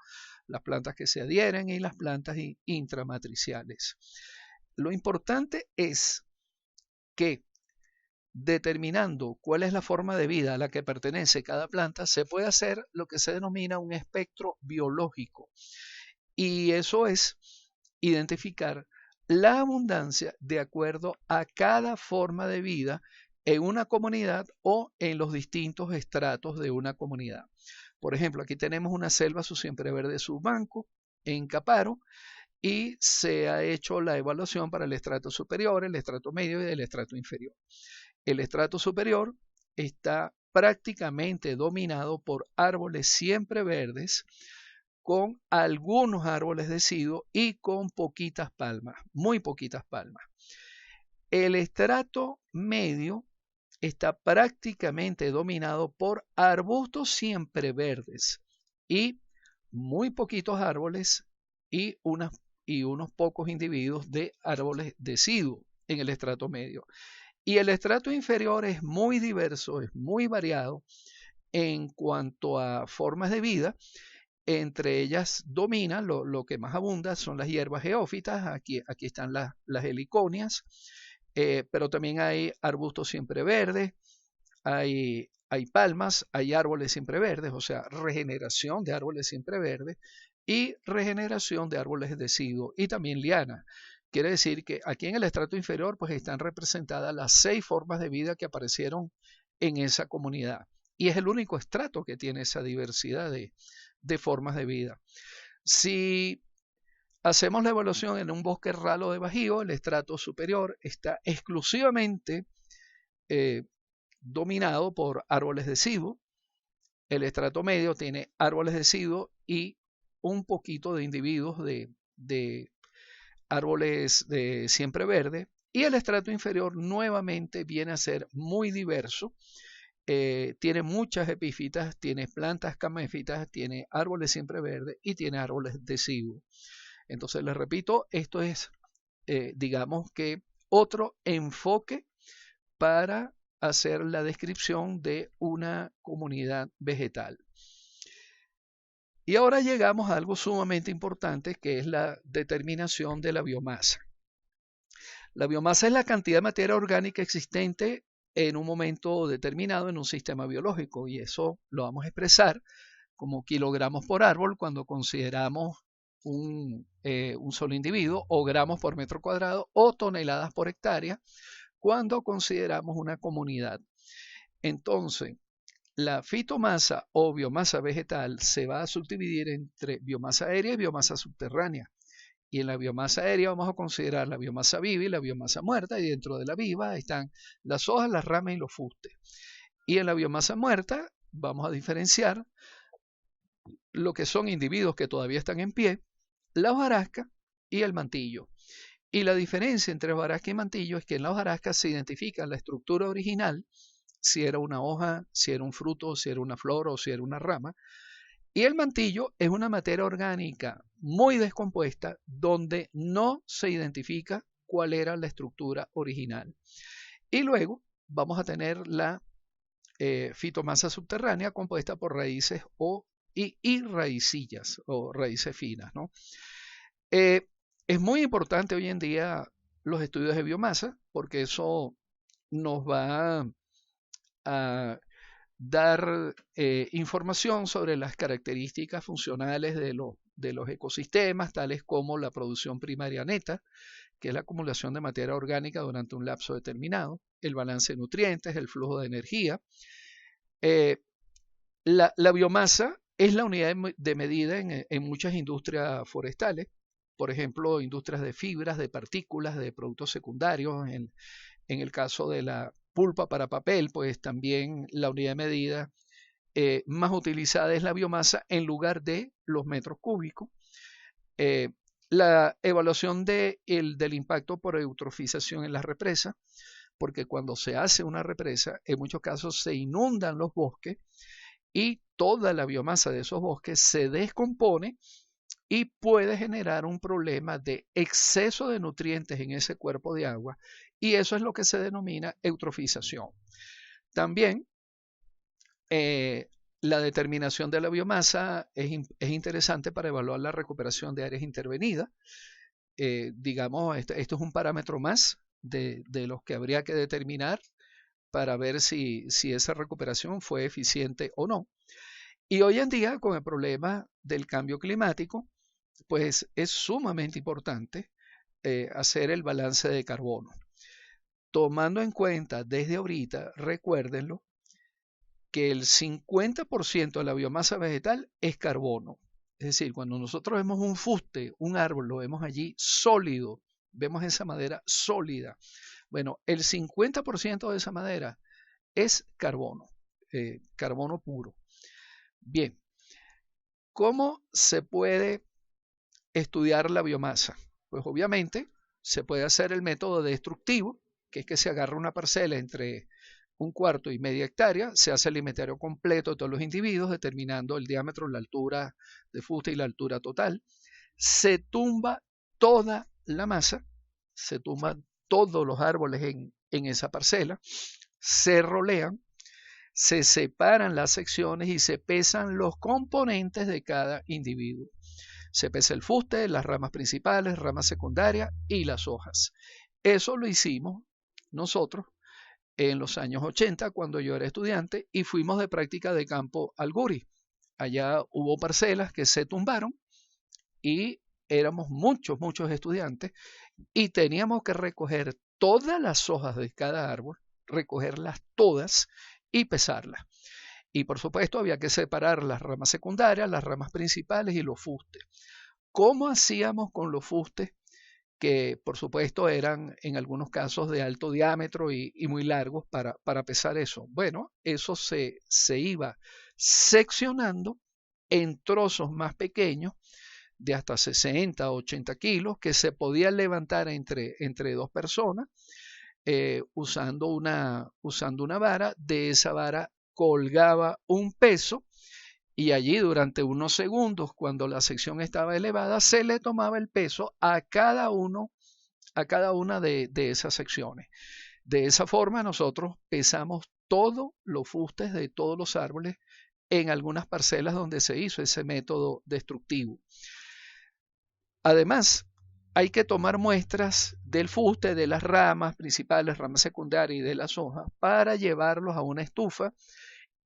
las plantas que se adhieren y las plantas intramatriciales. Lo importante es que determinando cuál es la forma de vida a la que pertenece cada planta, se puede hacer lo que se denomina un espectro biológico. Y eso es identificar la abundancia de acuerdo a cada forma de vida en una comunidad o en los distintos estratos de una comunidad. Por ejemplo, aquí tenemos una selva siempre verde subbanco en Caparo y se ha hecho la evaluación para el estrato superior, el estrato medio y el estrato inferior. El estrato superior está prácticamente dominado por árboles siempre verdes, con algunos árboles deciduos y con poquitas palmas, muy poquitas palmas. El estrato medio está prácticamente dominado por arbustos siempre verdes y muy poquitos árboles y unos pocos individuos de árboles deciduos en el estrato medio. Y el estrato inferior es muy diverso, es muy variado en cuanto a formas de vida. Entre ellas domina, lo que más abunda son las hierbas geófitas, aquí están las heliconias, pero también hay arbustos siempre verdes, hay palmas, hay árboles siempre verdes, o sea, regeneración de árboles siempre verdes y regeneración de árboles deciduos y también lianas. Quiere decir que aquí en el estrato inferior pues están representadas las 6 formas de vida que aparecieron en esa comunidad. Y es el único estrato que tiene esa diversidad de formas de vida. Si hacemos la evaluación en un bosque ralo de bajío, el estrato superior está exclusivamente dominado por árboles deciduos. El estrato medio tiene árboles deciduos y un poquito de individuos de árboles de siempre verde. Y el estrato inferior nuevamente viene a ser muy diverso. Tiene muchas epífitas, tiene plantas caméfitas, tiene árboles siempre verdes y tiene árboles deciduos. Entonces, les repito, esto es, digamos que, otro enfoque para hacer la descripción de una comunidad vegetal. Y ahora llegamos a algo sumamente importante, que es la determinación de la biomasa. La biomasa es la cantidad de materia orgánica existente en un momento determinado en un sistema biológico, y eso lo vamos a expresar como kilogramos por árbol cuando consideramos un solo individuo, o gramos por metro cuadrado, o toneladas por hectárea cuando consideramos una comunidad. Entonces, la fitomasa o biomasa vegetal se va a subdividir entre biomasa aérea y biomasa subterránea. Y en la biomasa aérea vamos a considerar la biomasa viva y la biomasa muerta, y dentro de la viva están las hojas, las ramas y los fustes. Y en la biomasa muerta vamos a diferenciar lo que son individuos que todavía están en pie, la hojarasca y el mantillo. Y la diferencia entre hojarasca y mantillo es que en la hojarasca se identifica la estructura original, si era una hoja, si era un fruto, si era una flor o si era una rama. Y el mantillo es una materia orgánica muy descompuesta donde no se identifica cuál era la estructura original. Y luego vamos a tener la fitomasa subterránea compuesta por raíces y raicillas o raíces finas, ¿no? Es muy importante hoy en día los estudios de biomasa porque eso nos va a dar información sobre las características funcionales de los ecosistemas, tales como la producción primaria neta, que es la acumulación de materia orgánica durante un lapso determinado, el balance de nutrientes, el flujo de energía. La biomasa es la unidad de medida en muchas industrias forestales, por ejemplo, industrias de fibras, de partículas, de productos secundarios. En el caso de la pulpa para papel, pues también la unidad de medida más utilizada es la biomasa en lugar de los metros cúbicos. La evaluación del impacto por eutrofización en las represas, porque cuando se hace una represa, en muchos casos se inundan los bosques y toda la biomasa de esos bosques se descompone y puede generar un problema de exceso de nutrientes en ese cuerpo de agua, y eso es lo que se denomina eutrofización. También la determinación de la biomasa es interesante para evaluar la recuperación de áreas intervenidas. Digamos, esto es un parámetro más de los que habría que determinar para ver si esa recuperación fue eficiente o no. Y hoy en día, con el problema del cambio climático, pues es sumamente importante hacer el balance de carbono. Tomando en cuenta desde ahorita, recuérdenlo, que el 50% de la biomasa vegetal es carbono. Es decir, cuando nosotros vemos un fuste, un árbol, lo vemos allí sólido, vemos esa madera sólida. Bueno, el 50% de esa madera es carbono, carbono puro. Bien, ¿cómo se puede estudiar la biomasa? Pues obviamente se puede hacer el método destructivo, que es que se agarra una parcela entre 1/4 y media hectárea, se hace el inventario completo de todos los individuos, determinando el diámetro, la altura de fuste y la altura total. Se tumba toda la masa, se tumban todos los árboles en esa parcela, se rolean, se separan las secciones y se pesan los componentes de cada individuo. Se pesa el fuste, las ramas principales, ramas secundarias y las hojas. Eso lo hicimos nosotros en los años 80, cuando yo era estudiante, y fuimos de práctica de campo al Guri. Allá hubo parcelas que se tumbaron y éramos muchos estudiantes y teníamos que recoger todas las hojas de cada árbol, recogerlas todas y pesarlas. Y por supuesto había que separar las ramas secundarias, las ramas principales y los fustes. ¿Cómo hacíamos con los fustes? Que por supuesto eran en algunos casos de alto diámetro y muy largos para pesar eso. Bueno, eso se iba seccionando en trozos más pequeños de hasta 60 o 80 kilos que se podían levantar entre dos personas usando una vara. De esa vara colgaba un peso y allí durante unos segundos, cuando la sección estaba elevada, se le tomaba el peso a cada una de esas secciones. De esa forma nosotros pesamos todos los fustes de todos los árboles en algunas parcelas donde se hizo ese método destructivo. Además, hay que tomar muestras del fuste, de las ramas principales, ramas secundarias y de las hojas para llevarlos a una estufa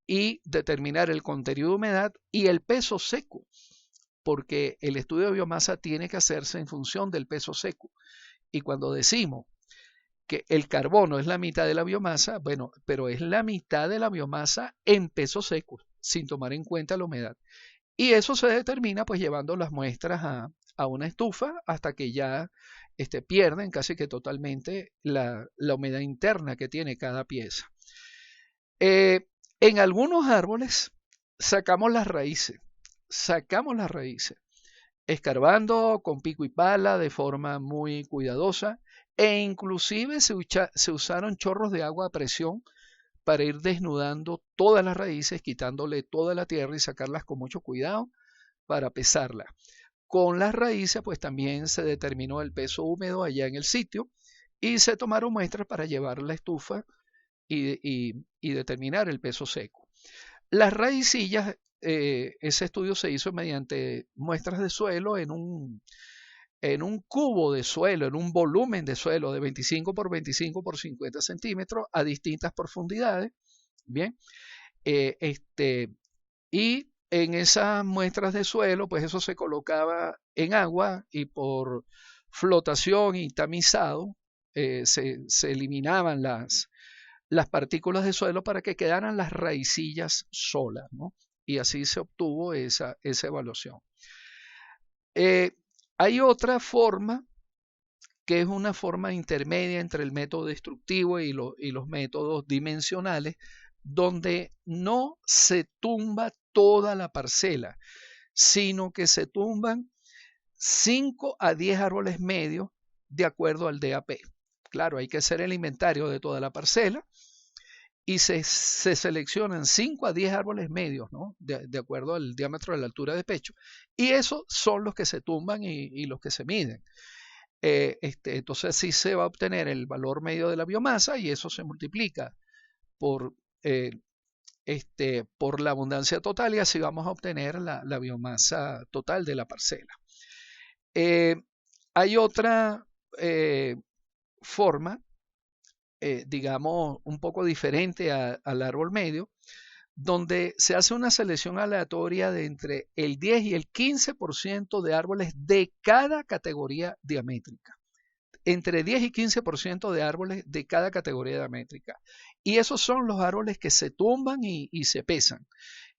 y determinar el contenido de humedad y el peso seco, porque el estudio de biomasa tiene que hacerse en función del peso seco. Y cuando decimos que el carbono es la mitad de la biomasa, bueno, pero es la mitad de la biomasa en peso seco, sin tomar en cuenta la humedad. Y eso se determina pues llevando las muestras a una estufa hasta que ya pierden casi que totalmente la humedad interna que tiene cada pieza. En algunos árboles sacamos las raíces, escarbando con pico y pala de forma muy cuidadosa, e inclusive se usaron chorros de agua a presión para ir desnudando todas las raíces, quitándole toda la tierra y sacarlas con mucho cuidado para pesarlas. Con las raíces pues también se determinó el peso húmedo allá en el sitio y se tomaron muestras para llevar a la estufa y determinar el peso seco. Las raicillas, ese estudio se hizo mediante muestras de suelo en un cubo de suelo, en un volumen de suelo de 25 por 25 por 50 centímetros a distintas profundidades. Bien, Eh, este, y en esas muestras de suelo, pues eso se colocaba en agua y por flotación y tamizado se eliminaban las partículas de suelo para que quedaran las raicillas solas, ¿no? Y así se obtuvo esa evaluación. Eh, Hay otra forma que es una forma intermedia entre el método destructivo y los métodos dimensionales, donde no se tumba toda la parcela, sino que se tumban 5 a 10 árboles medios de acuerdo al DAP. Claro, hay que hacer el inventario de toda la parcela y se seleccionan 5 a 10 árboles medios, ¿no? De acuerdo al diámetro de la altura de pecho. Y esos son los que se tumban y los que se miden. Entonces sí se va a obtener el valor medio de la biomasa y eso se multiplica por, eh, por la abundancia total y así vamos a obtener la biomasa total de la parcela. Hay otra forma, digamos, un poco diferente al árbol medio, donde se hace una selección aleatoria de entre el 10 y el 15% de árboles de cada categoría diamétrica. Entre 10 y 15% de árboles de cada categoría diamétrica. Y esos son los árboles que se tumban y se pesan.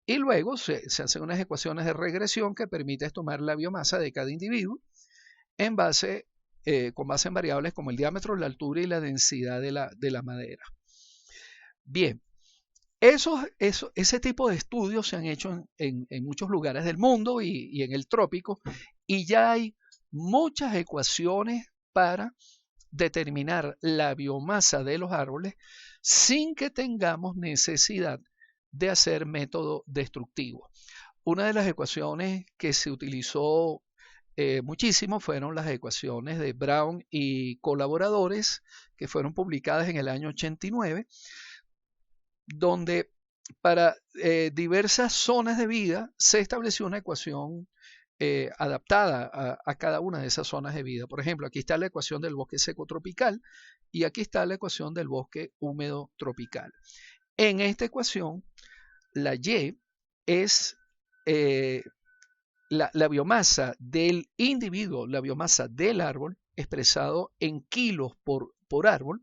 Y luego se hacen unas ecuaciones de regresión que permiten tomar la biomasa de cada individuo en base, con base en variables como el diámetro, la altura y la densidad de la madera. Bien, ese tipo de estudios se han hecho en muchos lugares del mundo y en el trópico, y ya hay muchas ecuaciones para determinar la biomasa de los árboles sin que tengamos necesidad de hacer método destructivo. Una de las ecuaciones que se utilizó muchísimo fueron las ecuaciones de Brown y colaboradores, que fueron publicadas en el año 89, donde para diversas zonas de vida se estableció una ecuación adaptada a cada una de esas zonas de vida. Por ejemplo, aquí está la ecuación del bosque seco tropical y aquí está la ecuación del bosque húmedo tropical. En esta ecuación, la Y es la biomasa del individuo, la biomasa del árbol, expresado en kilos por árbol.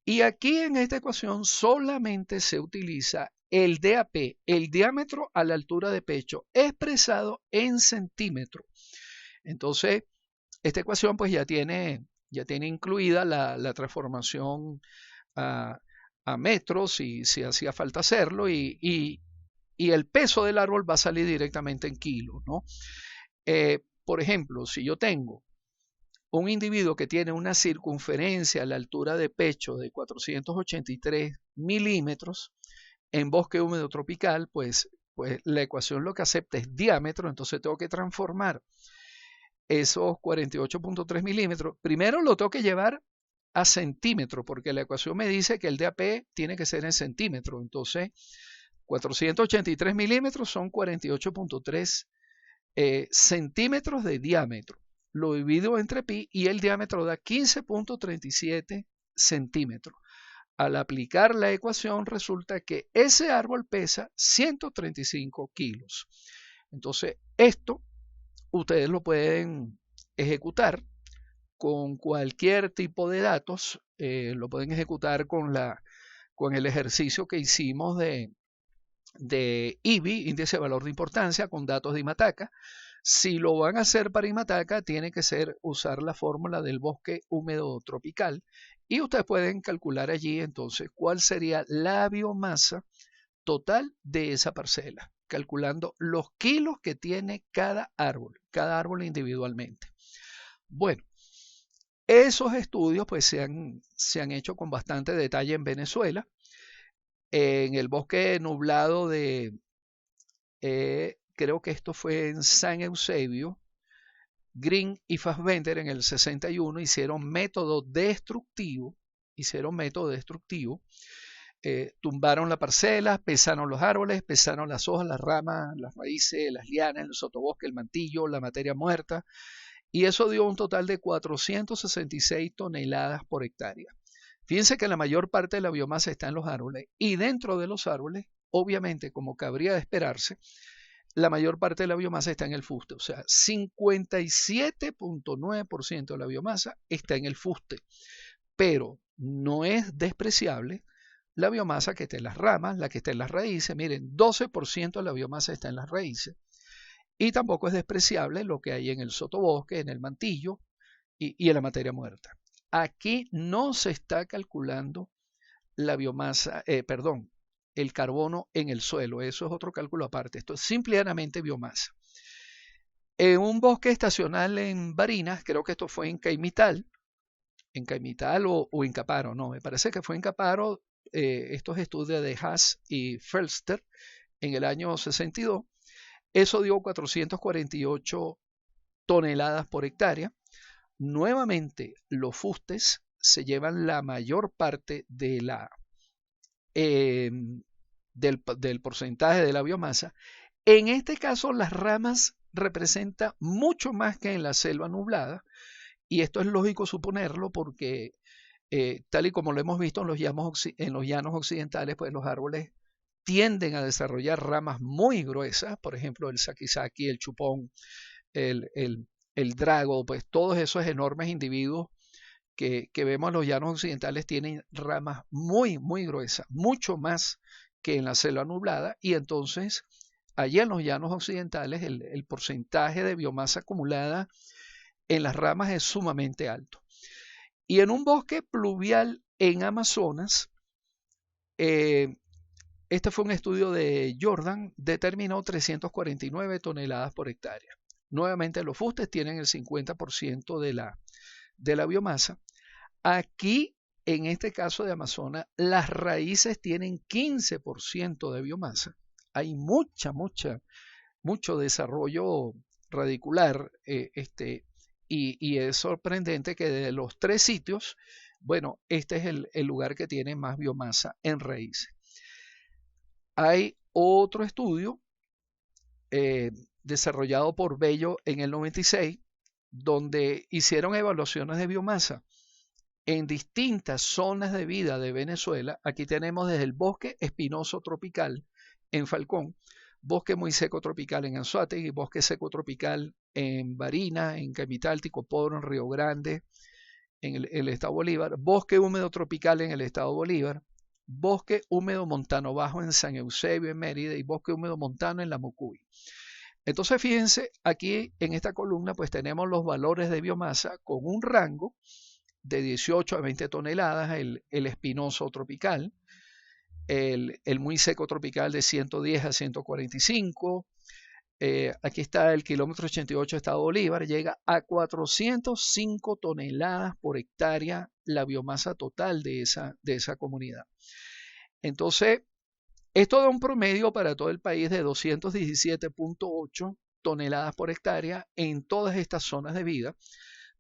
Y aquí en esta ecuación solamente se utiliza el DAP, el diámetro a la altura de pecho, expresado en centímetros. Entonces, esta ecuación pues ya tiene incluida la transformación a metros si hacía falta hacerlo y el peso del árbol va a salir directamente en kilos, ¿no? Por ejemplo, si yo tengo un individuo que tiene una circunferencia a la altura de pecho de 483 milímetros en bosque húmedo tropical, pues la ecuación lo que acepta es diámetro, entonces tengo que transformar esos 48.3 milímetros. Primero lo tengo que llevar a centímetro, porque la ecuación me dice que el DAP tiene que ser en centímetro. Entonces, 483 milímetros son 48.3 centímetros de diámetro. Lo divido entre pi y el diámetro da 15.37 centímetros. Al aplicar la ecuación resulta que ese árbol pesa 135 kilos. Entonces, esto ustedes lo pueden ejecutar con cualquier tipo de datos. Lo pueden ejecutar con el ejercicio que hicimos de IBI, índice de valor de importancia, con datos de Imataca. Si lo van a hacer para Imataca, tiene que ser usar la fórmula del bosque húmedo tropical y ustedes pueden calcular allí entonces cuál sería la biomasa total de esa parcela, calculando los kilos que tiene cada árbol individualmente. Bueno, esos estudios pues se han hecho con bastante detalle en Venezuela. En el bosque nublado creo que esto fue en San Eusebio, Green y Fassbender en el 61 hicieron método destructivo, tumbaron la parcela, pesaron los árboles, pesaron las hojas, las ramas, las raíces, las lianas, el sotobosque, el mantillo, la materia muerta, y eso dio un total de 466 toneladas por hectárea. Fíjense que la mayor parte de la biomasa está en los árboles y dentro de los árboles obviamente, como cabría de esperarse, la mayor parte de la biomasa está en el fuste. O sea, 57.9% de la biomasa está en el fuste. Pero no es despreciable la biomasa que está en las ramas, la que está en las raíces. Miren, 12% de la biomasa está en las raíces. Y tampoco es despreciable lo que hay en el sotobosque, en el mantillo y en la materia muerta. Aquí no se está calculando la biomasa, el carbono en el suelo. Eso es otro cálculo aparte. Esto es simplemente biomasa. En un bosque estacional en Barinas, creo que esto fue en Caimital o en Caparo, no, me parece que fue en Caparo, estos estudios de Haas y Felster en el año 62, eso dio 448 toneladas por hectárea. Nuevamente, los fustes se llevan la mayor parte de del porcentaje de la biomasa. En este caso, las ramas representan mucho más que en la selva nublada, y esto es lógico suponerlo porque, tal y como lo hemos visto en los llanos occidentales, pues los árboles tienden a desarrollar ramas muy gruesas, por ejemplo, el sakisaki, el chupón, el, el, el drago, pues todos esos enormes individuos que vemos en los llanos occidentales tienen ramas muy, muy gruesas, mucho más que en la selva nublada, y entonces allí en los llanos occidentales el porcentaje de biomasa acumulada en las ramas es sumamente alto. Y en un bosque pluvial en Amazonas, este fue un estudio de Jordan, determinó 349 toneladas por hectárea. Nuevamente los fustes tienen el 50% de la biomasa. Aquí, en este caso de Amazonas, las raíces tienen 15% de biomasa. Hay mucho desarrollo radicular, y es sorprendente que de los 3 sitios, bueno, este es el lugar que tiene más biomasa en raíces. Hay otro estudio desarrollado por Bello en el 96, donde hicieron evaluaciones de biomasa en distintas zonas de vida de Venezuela. Aquí tenemos desde el bosque espinoso tropical en Falcón, bosque muy seco tropical en Anzoátegui, bosque seco tropical en Barinas, en Caimital, Ticoporo, en Río Grande, en el estado Bolívar, bosque húmedo tropical en el estado Bolívar, bosque húmedo montano bajo en San Eusebio, en Mérida, y bosque húmedo montano en la Mucuy. Entonces, fíjense, aquí en esta columna pues tenemos los valores de biomasa con un rango de 18 a 20 toneladas, el espinoso tropical, el muy seco tropical de 110 a 145, aquí está el kilómetro 88 estado Bolívar, llega a 405 toneladas por hectárea la biomasa total de esa comunidad. Entonces, esto da un promedio para todo el país de 217.8 toneladas por hectárea en todas estas zonas de vida.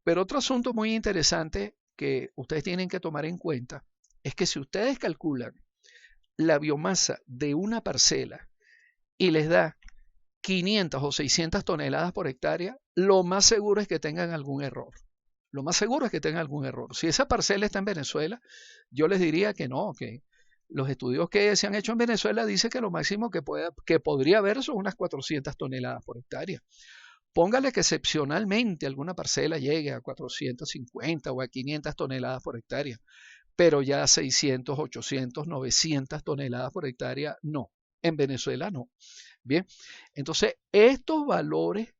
Pero otro asunto muy interesante que ustedes tienen que tomar en cuenta es que si ustedes calculan la biomasa de una parcela y les da 500 o 600 toneladas por hectárea, lo más seguro es que tengan algún error. Lo más seguro es que tengan algún error. Si esa parcela está en Venezuela, yo les diría que no, que los estudios que se han hecho en Venezuela dicen que lo máximo que podría haber son unas 400 toneladas por hectárea. Póngale que excepcionalmente alguna parcela llegue a 450 o a 500 toneladas por hectárea, pero ya 600, 800, 900 toneladas por hectárea, no. En Venezuela no. Bien, entonces estos valores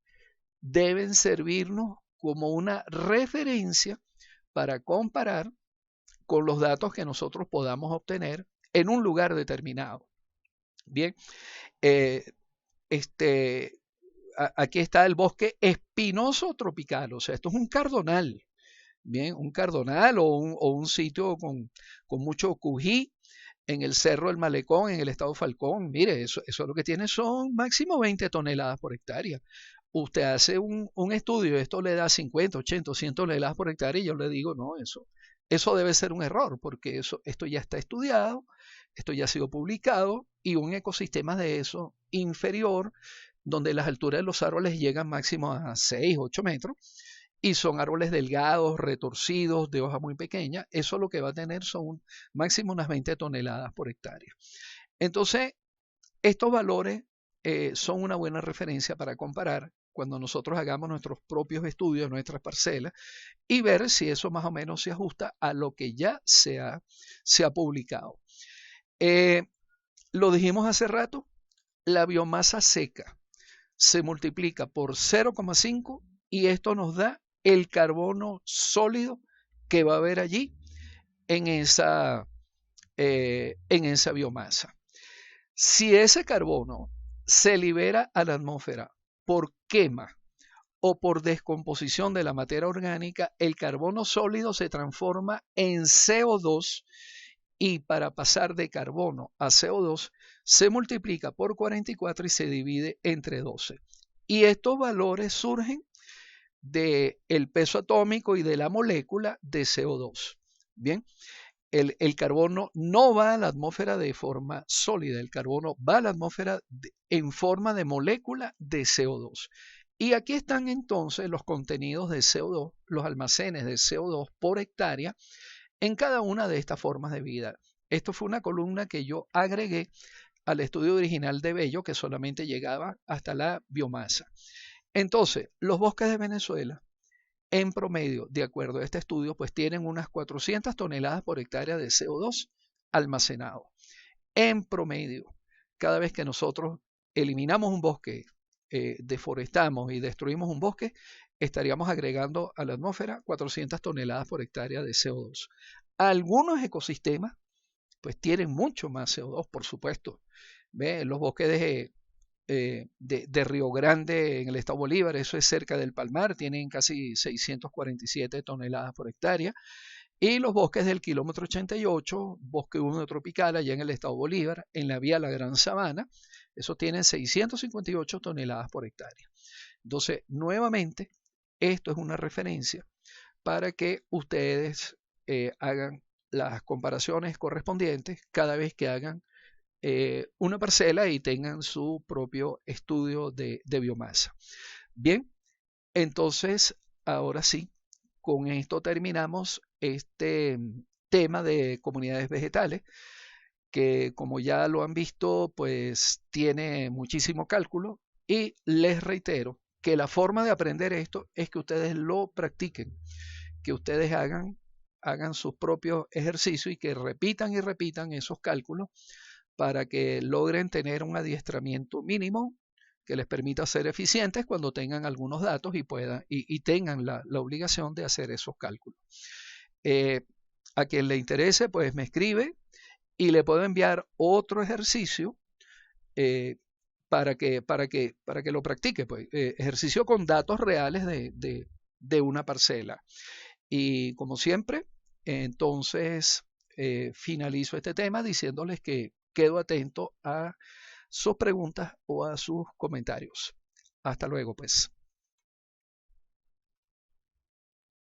deben servirnos como una referencia para comparar con los datos que nosotros podamos obtener en un lugar determinado. Bien, aquí está el bosque espinoso tropical, o sea, esto es un cardonal, bien, un cardonal o un sitio con mucho cují en el Cerro del Malecón, en el estado Falcón. Mire, eso lo que tiene son máximo 20 toneladas por hectárea. Usted hace un estudio, esto le da 50, 80, 100 toneladas por hectárea, y yo le digo, no, eso debe ser un error, porque esto ya está estudiado, esto ya ha sido publicado, y un ecosistema de eso inferior, donde las alturas de los árboles llegan máximo a 6, 8 metros, y son árboles delgados, retorcidos, de hoja muy pequeña, eso lo que va a tener son máximo unas 20 toneladas por hectárea. Entonces, Estos valores son una buena referencia para comparar cuando nosotros hagamos nuestros propios estudios, nuestras parcelas, y ver si eso más o menos se ajusta a lo que ya se ha publicado. Lo dijimos hace rato, la biomasa seca se multiplica por 0,5 y esto nos da el carbono sólido que va a haber allí en esa biomasa. Si ese carbono se libera a la atmósfera por quema o por descomposición de la materia orgánica, el carbono sólido se transforma en CO2 y para pasar de carbono a CO2 se multiplica por 44 y se divide entre 12. Y estos valores surgen del peso atómico y de la molécula de CO2. Bien, el carbono no va a la atmósfera de forma sólida, el carbono va a la atmósfera en forma de molécula de CO2. Y aquí están entonces los contenidos de CO2, los almacenes de CO2 por hectárea en cada una de estas formas de vida. Esto fue una columna que yo agregué al estudio original de Bello, que solamente llegaba hasta la biomasa. Entonces, los bosques de Venezuela, en promedio, de acuerdo a este estudio, pues tienen unas 400 toneladas por hectárea de CO2 almacenado. En promedio, cada vez que nosotros eliminamos un bosque, deforestamos y destruimos un bosque, estaríamos agregando a la atmósfera 400 toneladas por hectárea de CO2. Algunos ecosistemas pues tienen mucho más CO2, por supuesto. ¿Ve? Los bosques de Río Grande en el estado Bolívar, eso es cerca del Palmar, tienen casi 647 toneladas por hectárea. Y los bosques del kilómetro 88, bosque húmedo tropical allá en el estado Bolívar, en la vía La Gran Sabana, esos tienen 658 toneladas por hectárea. Entonces, nuevamente, esto es una referencia para que ustedes hagan las comparaciones correspondientes cada vez que hagan una parcela y tengan su propio estudio de biomasa. Bien, entonces, ahora sí, con esto terminamos este tema de comunidades vegetales, que como ya lo han visto, pues tiene muchísimo cálculo y les reitero que la forma de aprender esto es que ustedes lo practiquen, que ustedes hagan sus propios ejercicios y que repitan y repitan esos cálculos para que logren tener un adiestramiento mínimo que les permita ser eficientes cuando tengan algunos datos y puedan y tengan la obligación de hacer esos cálculos. A quien le interese, pues me escribe y le puedo enviar otro ejercicio para que lo practique, pues, ejercicio con datos reales de una parcela. Y como siempre, entonces finalizo este tema diciéndoles que quedo atento a sus preguntas o a sus comentarios. Hasta luego, pues.